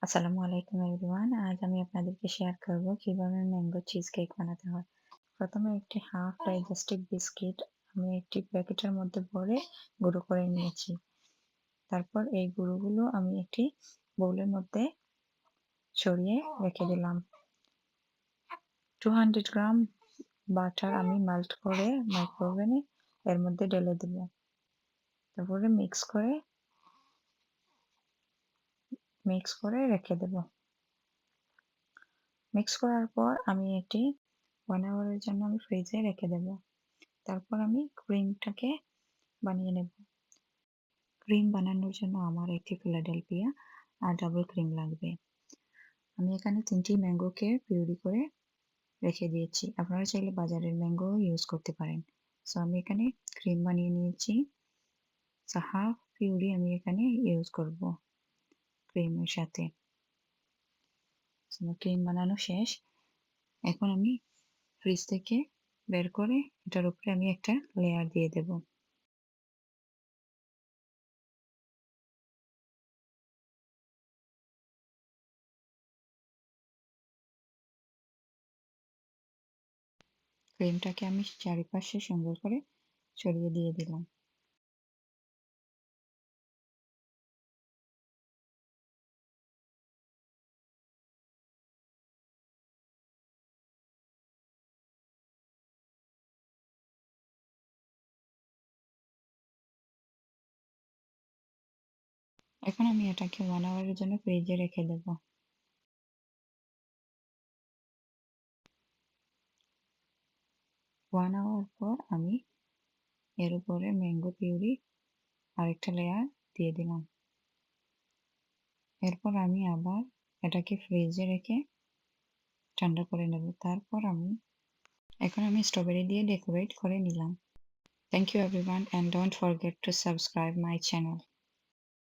আসসালামু আলাইকুম এভরিওয়ান। আজ আমি আপনাদেরকে শেয়ার করব কিভাবে ম্যাঙ্গো চিজ কেক বানাতে হয়। প্রথমে একটি হাফ ডাইজেস্টিভ বিস্কিট আমি একটি প্যাকেটের মধ্যে ভরে গুঁড়ো করে নিয়েছি। তারপর এই গুঁড়োগুলো আমি একটি বোলের মধ্যে ছড়িয়ে রেখে দিলাম। 200 গ্রাম বাটার আমি মেল্ট করে মাইক্রোওভেনে এর মধ্যে ঢেলে দেব। তারপরে মিক্স করে রেখে দেব। মিক্স করার পর আমি এটি 1 আওয়ারের জন্য আমি ফ্রিজে রেখে দেব। তারপর আমি ক্রিমটাকে বানিয়ে নেব। ক্রিম বানানোর জন্য আমার একটি ফিলাডেলফিয়া আর ডাবল ক্রিম লাগবে। আমি এখানে 3টি ম্যাঙ্গোকে পিউরি করে রেখে দিয়েছি। আপনারা চাইলে বাজারের ম্যাঙ্গো ইউজ করতে পারেন। সো আমি এখানে ক্রিম বানিয়ে নিয়েছি। সো হাফ পিউরি আমি এখানে ইউজ করব ক্রিমের সাথে। ক্রিম বানানো শেষ। এখন আমি ফ্রিজ থেকে বের করে এটার উপরে আমি একটা লেয়ার দিয়ে দেব। ক্রিমটাকে আমি চারিপাশে সুন্দর করে ছড়িয়ে দিয়ে দিলাম। এখন আমি এটাকে 1 আওয়ারের জন্য ফ্রিজে রেখে দেব। 1 আওয়ার পর আমি এর উপরে ম্যাঙ্গো পিউরি আরেকটা লেয়ার দিয়ে দিলাম। এরপর আমি আবার এটাকে ফ্রিজে রেখে ঠান্ডা করে নেব। এখন আমি স্ট্রবেরি দিয়ে ডেকোরেট করে নিলাম। Thank you everyone and don't forget to subscribe my channel.